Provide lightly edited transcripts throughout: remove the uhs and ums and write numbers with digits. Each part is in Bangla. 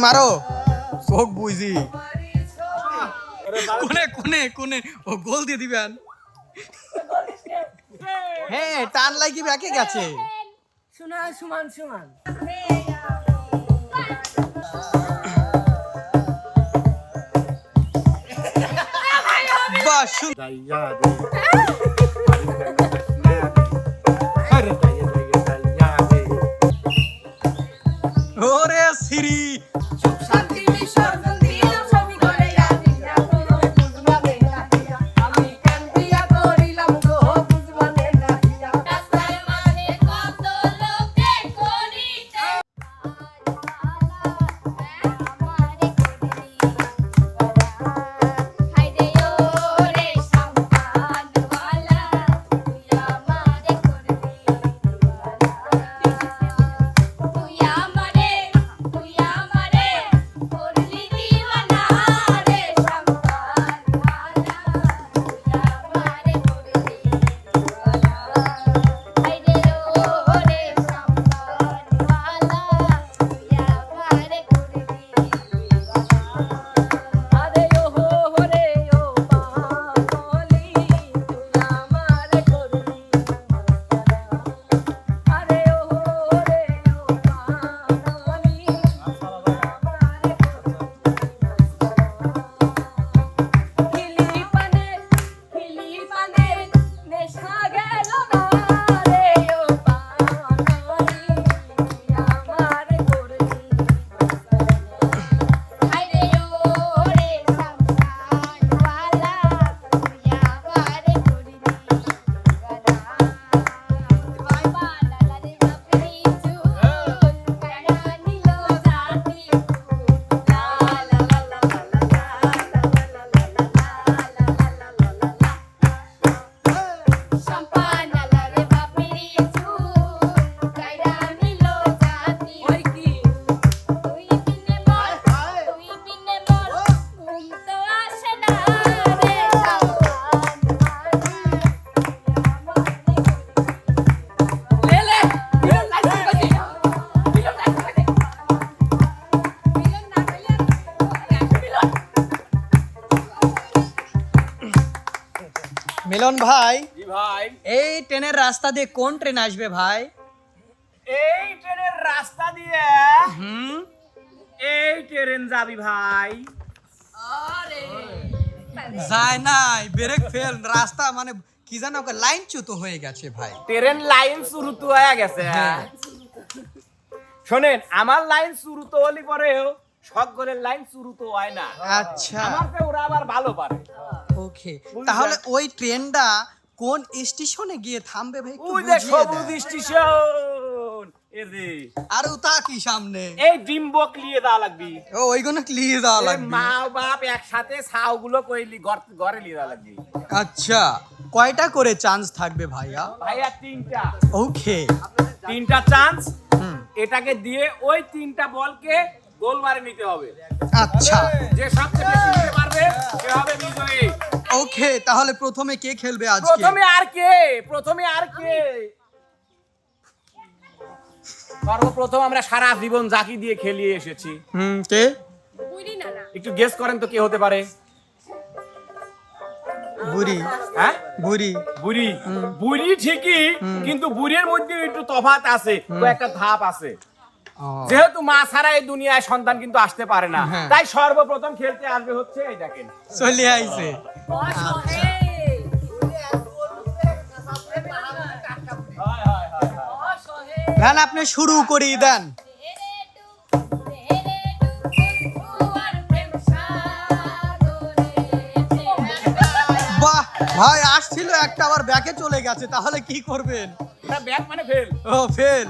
মারো চোখ বুঝি কোনে কোনে কোনে ও গোল দিয়ে দিবেন হ্যাঁ টান লাগি ব্যাকে গেছে সমান সমান সমান বাস ওরে সিরি শান্তি বিসর্জন দিলাম সবই করে আদিনা বুঝবানে না আমি কেন দিয়া করিলাম গো বুঝবানে না রাস্তায় মানে কত লোকে করিতে মিলন ভাই জি ভাই এই ট্রেনের রাস্তা দিয়ে কোন ট্রেন আসবে ভাই এই ট্রেনের রাস্তা দিয়ে এই ট্রেন যাবি ভাই যায় নাই ব্রেক ফেল রাস্তা মানে কি জানো লাইন চ্যুত হয়ে গেছে ভাই ট্রেন লাইন শুরু তো হয়ে গেছে শোনেন আমার লাইন শুরু তো হলি পরেও সকলের লাইন শুরু তো হয় না আচ্ছা আমাকে ওরা আবার ভালো পারে ওকে তাহলে ওই ট্রেনটা কোন স্টেশনে গিয়ে থামবে ভাই একটু ওই যে বুঝিয়ে সবুজ দেন। স্টেশন এ রে আর ওটা কি সামনে এই ডিম্বক লিয়ে দেওয়া লাগবি ও ওইগুলো ক্লিয়ে দেওয়া এই লাগবে মা বাপ একসাথে ছাউগুলো কইলি ঘরে লিয়ে দেওয়া লাগবি আচ্ছা কয়টা করে চান্স থাকবে ভাইয়া ভাইয়া তিনটা ওকে তিনটা চান্স এটাকে দিয়ে ওই তিনটা বলকে গোল মারে নিতে হবে আচ্ছা যে সবচেয়ে বেশি নিতে পারবে সে হবে বিজয়ী ওকে তাহলে প্রথমে কে খেলবে আজকে প্রথমে আর কে সর্বপ্রথম আমরা সারা জীবন জাকি দিয়ে খেলিয়ে এসেছি কে একটু গেস করেন তো কে হতে পারে বুড়ি হ্যাঁ বুড়ি বুড়ি বুড়ি ঠিকই কিন্তু বুড়ির মধ্যে একটু তফাৎ আছে একটা ধাপ আছে যেহেতু মা ছাড়া এই দুনিয়ায় সন্তান কিন্তু আসতে পারে না তাই সর্বপ্রথম খেলতে আসবে হচ্ছে এই দেখেন চলে আইছে গান আপনি শুরু করি দেন বাহ ভাই আসছিল একটা আবার ব্যাকে চলে গেছে তাহলে কি করবেন ব্যাক মানে ফেল ও ফেল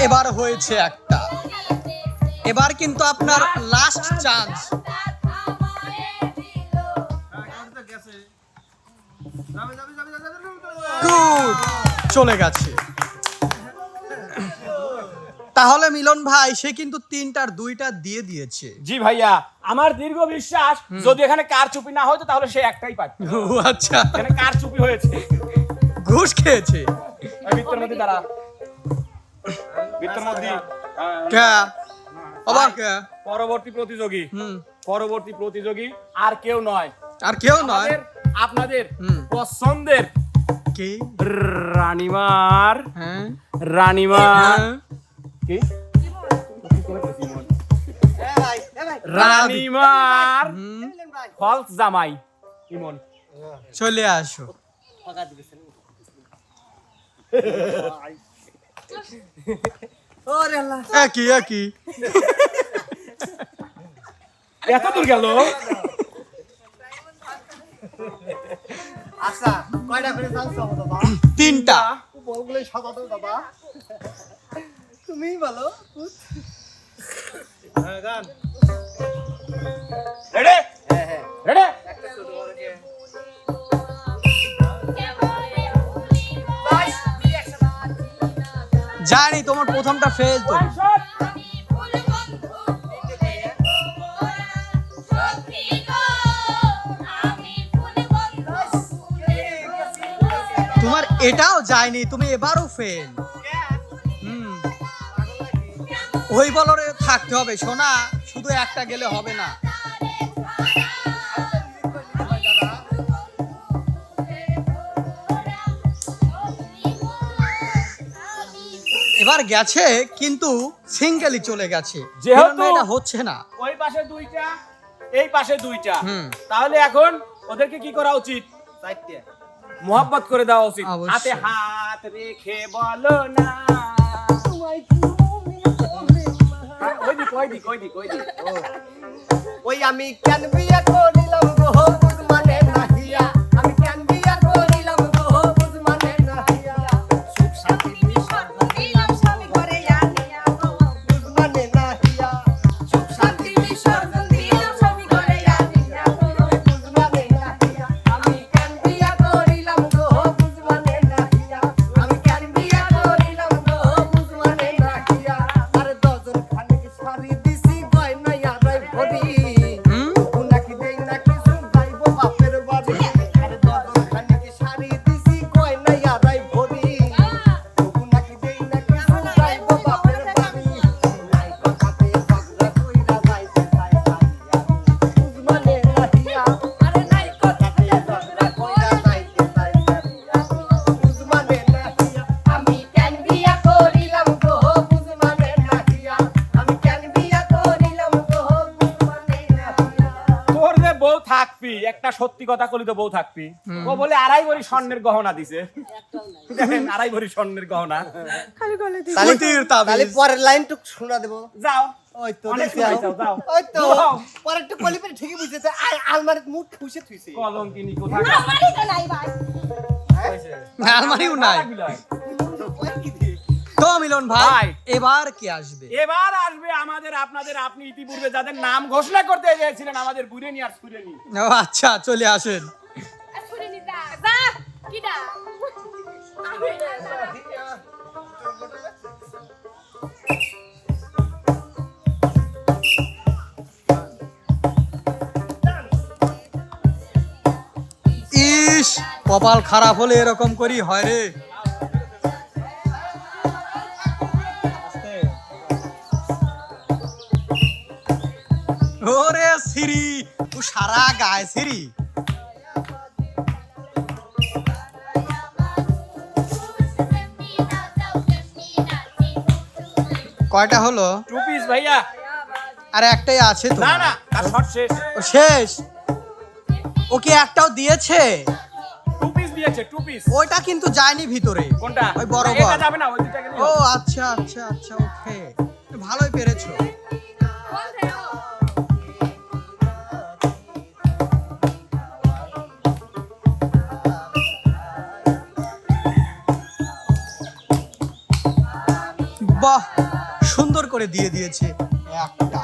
এবার হয়েছে একটা এবার কিন্তু আপনার লাস্ট চান্স গুড চলে গেছে তাহলে মিলন ভাই সে কিন্তু 3টার 2টা দিয়ে দিয়েছে। জি ভাইয়া, আমার দীর্ঘ বিশ্বাস যদি এখানে কারচুপি না হতো তাহলে সে একটাই পারত। ও আচ্ছা, এখানে কারচুপি হয়েছে। ঘুষ খেয়েছে। ওই বৃত্তের মধ্যে দাঁড়া, বৃত্তের মধ্যে কে বাবা কে? পরবর্তী প্রতিযোগী, হুম, পরবর্তী প্রতিযোগী আর কেউ নয়, আর কেউ নয়। আপনাদের হুম। পছন্দের কে? রানীমার, হ্যাঁ রানীমার হ্যাঁ। কি? রানীমার হুম, ফলস জামাই ইমন। চলে আসো। একই একই। এত দূর গেল। আচ্ছা কয়টা করে জানছো বাবা? 3টা। বউগুলো সাজাতো বাবা, তুমিই বলো। গান রেডি হ্যাঁ হ্যাঁ রেডি। জানি তোমার প্রথমটা ফেল তো। তোমার এটাও যায়নি, তুমি এবারও ফেল। হুম, ওই বলরে থাকতে হবে সোনা, শুধু একটা গেলে হবে না। এবার গেছে কিন্তু সিঙ্গেলই চলে গেছে, যেহেতু কারণ এটা হচ্ছে না। ওই পাশে দুইটা, এই পাশে দুইটা, হুম। তাহলে এখন ওদেরকে কি করা উচিত? চারটে মোহাব্বত করে দেওয়া উচিত। অবশ্যই। হাতে হাত রেখে বলো না। ওই দিক ওই দিক ওই দিক ওই দিক। ওই আমি কেন বিয়া করিলাম গো বুঝ মানে নাহিয়া, আমি কেন বিয়া করিলাম গো বুঝ মানে নাহিয়া, সুখ শান্তি বিসর্জন দিলাম স্বামী ঘরে আনিয়া গো বুঝ মানে নাহিয়া, সুখ শান্তি বিসর্জন দিলাম স্বামী ঘরে আনিয়া গো বুঝ মানে নাহিয়া, আমি কেন বিয়া করিলাম গো বুঝ মানে নাহিয়া, আমি কেন বিয়া করিলাম গো বুঝ মানে নাহিয়া, আরে দজন খানিক শাড়ি দিছি গয়না আড়াই ভরি, হুম, নাকি দেই না কিছু যাইবো বাপের বাড়ি, আরে দজন খানিক শাড়ি দিছি গয়না আড়াই ভরি, নাকি দেই না কিছু যাইবো বাপের বাড়ি, নাই কথাতে ঝগড়া কইরা যাইতে চাই বুঝ মানে নাহিয়া, আরে নাই কথাতে ঝগড়া কইরা যাইতে চাই বুঝ মানে নাহিয়া, আমি কেন বিয়া করিলাম গো বুঝ মানে নাহিয়া, আমি কেন বিয়া করিলাম গো বুঝ মানে নাহিয়া। তোর যে বউ থাকবি, একটা সত্যি কথা কলি তো বউ থাকবি। ও বলে 2.5 ভরি স্বর্ণের গহনা দিছে। দেখেন 2.5 ভরি স্বর্ণের গহনা। পুতির তাবিজ। তাহলে পরের লাইনটুক শোনা দেবো। যাও। ওই তো অনেক দেখছি শুনাইছাও, যাও। ওই তো যাও। পরেরটুক কলিপের ঠিকই বুঝেছে, আলমারির মুখ খুশে থুইছে। কলঙ্কিনী কোথায়? আলমারিও নাই। ওই কি দিয়ে? তো মিলন ভাই ভাই। এবার কি আসবে? এবার আসবে আমাদের আপনাদের, আপনি ইতিপূর্বে যাদের নাম ঘোষণা করতে চেয়েছিলেন, আমাদের বুড়েনি আর সুরেনি। ও আচ্ছা, চলে আসেন। ইস, কপাল খারাপ হলে এরকম করি হয় রে। ওরে সিরি, ও সারা গায়ে সিরি। কয়টা হলো? 2 পিস ভাইয়া। আর একটাই আছে তো। না না, তার শর্ট শেষ। ও শেষ। ওকে একটাও দিয়েছে? 2 পিস দিয়েছে, 2 পিস। ওইটা কিন্তু যায়নি ভিতরে। কোনটা? ওই বড় এটা বল। যাবে না, ওই দুইটা গেলে ও আচ্ছা আচ্ছা আচ্ছা, ওকে, ভালোই পেরেছো। বাহ, সুন্দর করে দিয়ে দিয়েছে একটা।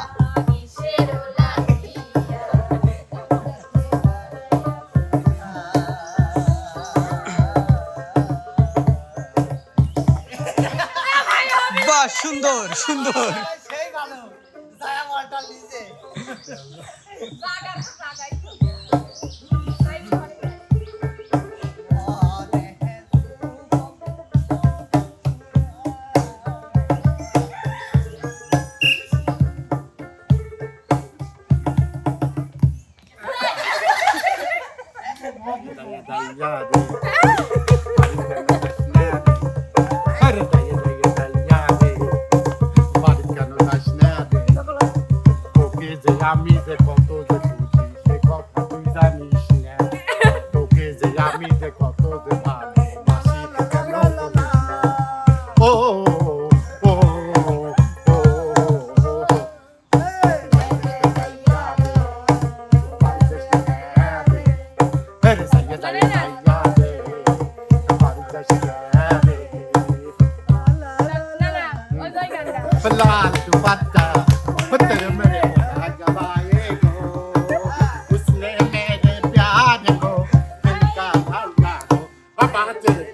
বাহ, সুন্দর সুন্দর। সেই ভালো জায়া মালটা লিজে আমি যে কত যে বুঝি সে কথা তুই জানিস না, তোকে যে আমি যে কত যে ভালোবাসি কেন বলিস না? ও ও ও Pelan tu patah, betul mereka gabaego. Usne mere pyar ko, dilka bhalla ko, baba tere.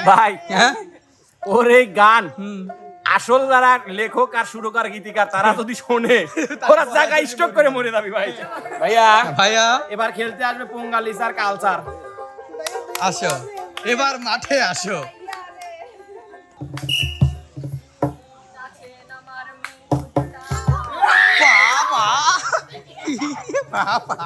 ভাই হ্যাঁ ওর এই গান হুম আসল যারা লেখক আর সুরকার গীতিকার তারা যদি শোনে ওরা জায়গায় স্টক করে মরে যাবে ভাই। ভাইয়া ভাইয়া এবার খেলতে আসবে পোঙ্গালিস আর কালচার। আসো, এবার মাঠে আসো। বাবা বাবা,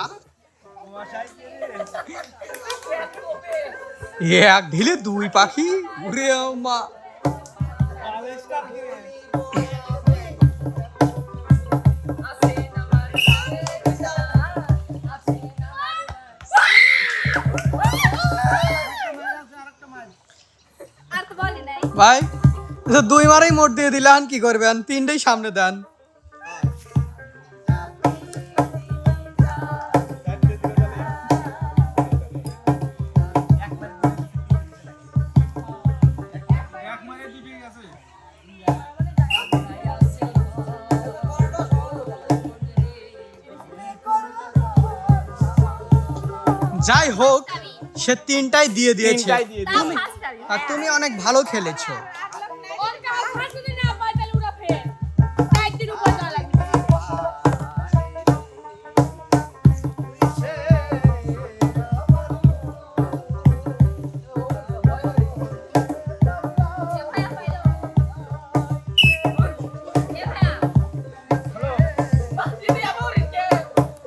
এক ঢিলে দুই পাখি উড়ে মা। ভাই দুই মারেই মোট দিয়ে দিলাম, কি করবেন? তিনটেই সামনে দেন। যাই হোক, সে তিনটাই দিয়ে দিয়েছে। তিনটাই দিয়ে দিয়েছে। আর তুমি অনেক ভালো খেলেছো।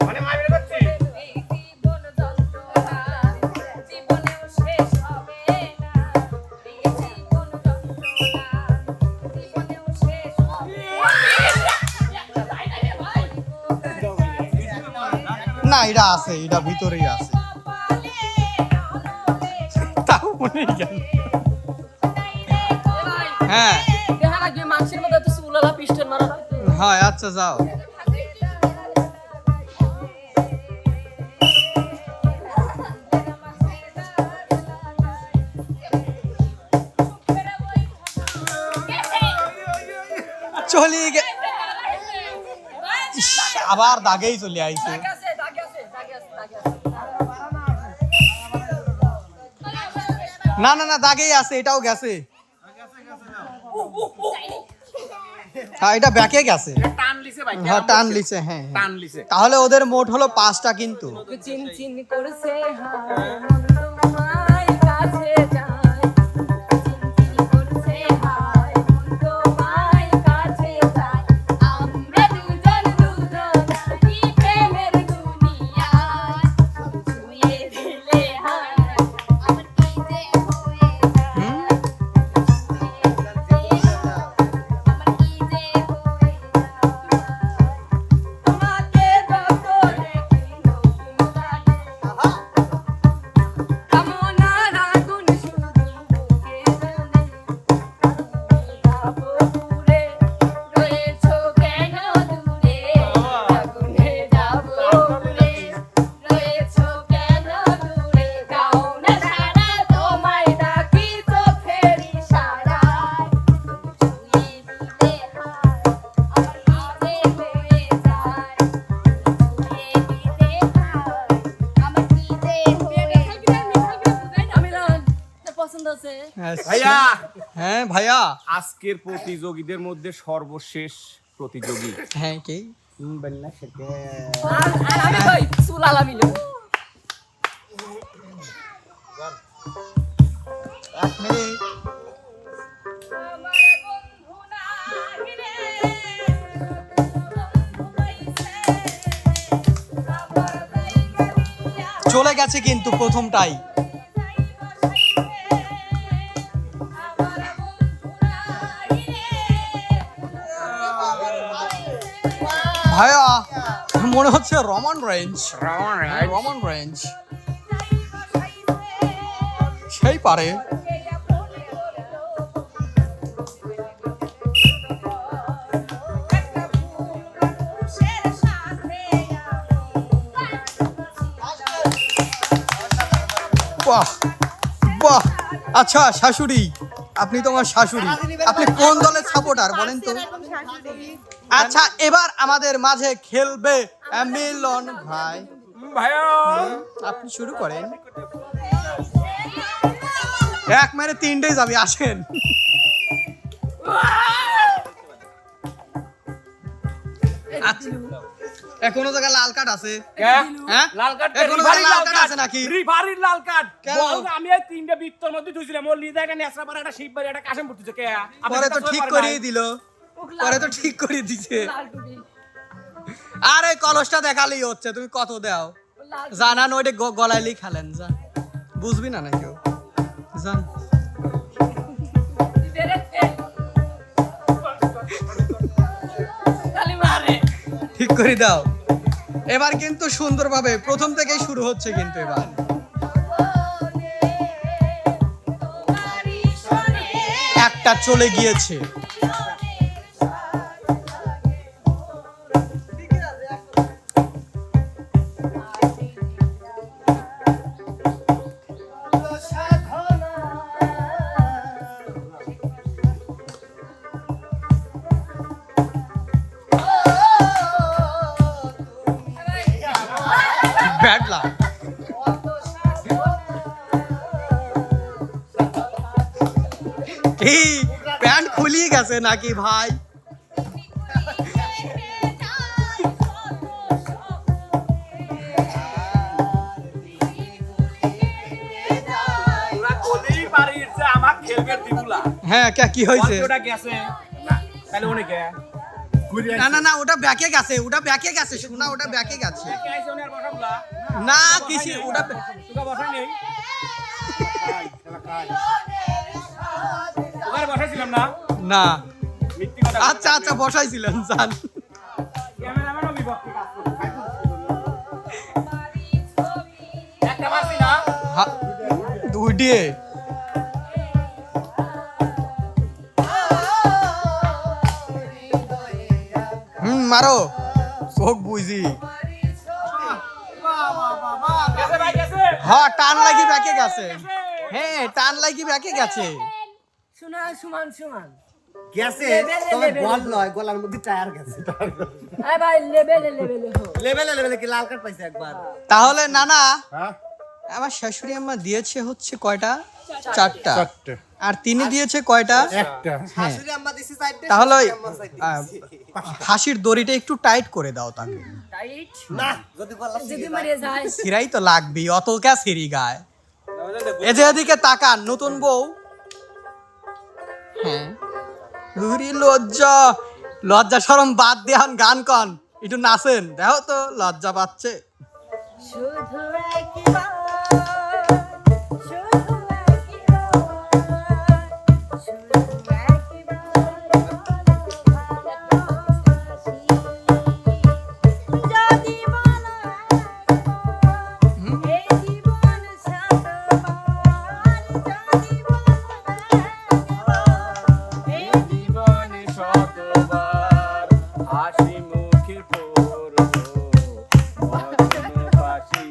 মানে মাইরে যাচ্ছি। না, এটা আছে, এটা ভিতরেই আছে। তাও মনে গেল। হ্যাঁ মাংসের মধ্যে তো সুলালা পিস্টন মারা হ্যাঁ, আচ্ছা যাও। চলে আবার দাগেই চলে আইছে। না না না, দাগেই আছে, এটাও গেছে। হ্যাঁ, এটা ব্যাকে গেছে। টান লিছে ভাই। হ্যাঁ, টান লিছে। হ্যাঁ হ্যাঁ। টান লিছে। তাহলে ওদের মোট হলো 5টা কিন্তু। চিন চিন করছে হায় মন তোমায় কাছে যায় চিন চিন করছে হায় মন তোমায় কাছে যায় আমরা দুজন দুজনাই প্রেমের দুনিয়ায় ছুঁয়ে দিলে হায় আমার কি যে হয়ে যায় আমার কি যে হয়ে যায় তোমাকে যত দেখি নতুন লাগে ভাইয়া হ্যাঁ ভাইয়া। আজকের প্রতিযোগীদের মধ্যে সর্বশেষ প্রতিযোগী হ্যাঁ কি? আর আমি কই চুল আলামি লই। এক মিনিট। চলে গেছে কিন্তু প্রথমটাই। ভাইয়া মনে হচ্ছে রমান রেঞ্জ। রমান রেঞ্জ সেই পারে। বাহ বাহ। আচ্ছা শাশুড়ি, আপনি তোমার শাশুড়ি, আপনি কোন দলের সাপোর্টার বলেন তো? আচ্ছা এবার আমাদের মাঝে খেলবে মিলন ভাই। ভাইয়া আপনি শুরু করেন। এক মেরে তিনটেই যাবি, আসেন। আচ্ছা, কোনো জায়গায় লাল কার্ড আছে? হ্যাঁ? লাল কার্ড এখনো রিফারির লাল লাল কার্ড কার্ড আছে নাকি? রিফারির লাল কার্ড কেন? বল আমি এই তিনটে বৃত্তর মধ্যে ঢুকছিলাম ওর লিজা একটা নেসরা পারে একটা শিববাড়ি একটা কাশেম পড়তেছে কে পরে তো ঠিক করিয়ে দিল, পরে তো ঠিক করে দিছে। আরে কলসটা দেখালেই হচ্ছে, তুমি কত দাও জানান, ওইটা গলাইলেই খেলেন। যা বুঝবি না কেউ, জান। ঠিক করে দাও। এবার কিন্তু সুন্দরভাবে প্রথম থেকেই শুরু হচ্ছে কিন্তু এবার। একটা চলে গিয়েছে। Bad luck. কি প্যান্ট খুলিয়ে গেছে নাকি ভাই? ওরা কোলেই পারির যে আমার খেলবে দিবুলা হ্যাঁ কি হয়েছে? ওটা গেছে তাহলে ওনে কে না না না, ওটা ব্যাকে গেছে, ওটা ব্যাকে গেছে, শোনা ওটা ব্যাকে গেছে। কে আইছে ওনে আর বসাবলা না কিছু ওটা তোকে বসাই নেই ওখানে বসাইছিলাম না না। মিথ্যি কথা আচ্ছা আচ্ছা বসাইছিলেন, জান। ক্যামেরাম্যানও বিভক্তি কাজ করছে একটা মারছি না দুইটিয়ে মারো, চোখ বুঝি। গেছে ভাই গেছে হ্যাঁ টান লাগি ব্যাকে গেছে। হ্যাঁ টান লাগি ব্যাকে গেছে। শোনা সমান সমান। গেছে লেভেলে, তবে লেভেলে। বল নয়, গলার মধ্যে টায়ার গেছে। আয় ভাই লেভেলে লেভেলে হো। লেভেলে লেভেলে কি লাল কার্ড পাইছে একবার? তাহলে নানা হ্যাঁ আমার শাশুড়ি আম্মা দিয়েছে হচ্ছে কয়টা? চারটা। চারটে আর তিনি দিয়েছে কয়টা? একটা শাশুড়ি আম্মা দিছে চারটে, তাহলে ওই, শাশুড়ি আম্মা চারটে। হাসির দড়িটা একটু টাইট করে দাও তাকে। টাইট না যদি গলা যদি মারে যায় সিরাই তো লাগবি, অত কে সিরি গায়। এই যে এদিকে তাকান, নতুন বউ। হ্যাঁ ঘুরি লজ্জা, লজ্জা শরম বাদ দেন, গান কন একটু নাচেন, দেখো তো লজ্জা পাচ্ছে। শুধু একবার শুধু একবার শুধু একবার যদি বলো এই জীবন শতবার যদি বলো এই জীবনে শতবার হাসি মুখে পড়বো মরণ ফাঁসি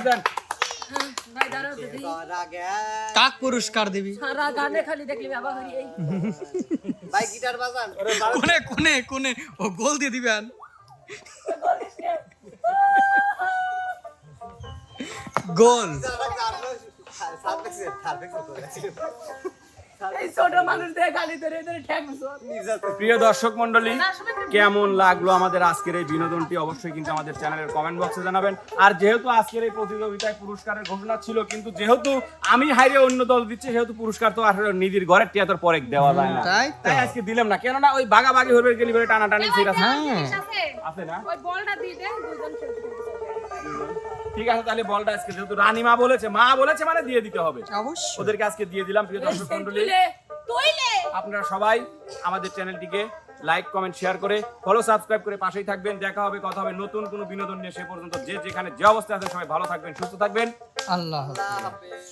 দেন। ভাই দাঁড়াও তো দিই। কাক পুরস্কার দিবি সারা গানে খালি দেখলি বাবা হরি এই ভাই গিটার বাজান কোনে কোনে কোনে ও গোল দিয়ে দিবেন গোল এই ছোট মানুষদের গালি ধরে ধরে ঠ্যাংছো। প্রিয় দর্শক মন্ডলী, কেমন লাগলো আমাদের আজকের এই বিনোদনটি অবশ্যই কিন্তু আমাদের চ্যানেলের কমেন্ট বক্সে জানাবেন। আর যেহেতু আজকের এই প্রতিযোগিতায় পুরস্কারের ঘোষণা ছিল, কিন্তু যেহেতু আমি হাইরে অন্য দল দিচ্ছে, সেহেতু পুরস্কার তো আসলে নিজের ঘরের টিয়াতর পরে দেওয়া যায় না, তাই তো। তাই আজকে দিলাম না। কেননা ওই ভাগাভাগি হয়ে গেলি করে টানাটানি সেটা আছে না। ওই বলটা দিয়ে দে দুজন খেলতে খেলতে। ঠিক আছে, তাহলে বলটা আজকে যেহেতু রানীমা বলেছে, মা বলেছে মানে দিয়ে দিতে হবে, অবশ্যই ওদেরকে আজকে দিয়ে দিলাম। প্রিয় দর্শক মন্ডলী, তুইলে আপনারা সবাই আমাদের চ্যানেলটিকে লাইক কমেন্ট শেয়ার করে ফলো সাবস্ক্রাইব করে পাশেই থাকবেন। দেখা হবে, কথা হবে নতুন কোনো বিনোদন নিয়ে। সে পর্যন্ত যে যেখানে যে অবস্থায় আছেন সবাই ভালো থাকবেন, সুস্থ থাকবেন। আল্লাহ হাফেজ।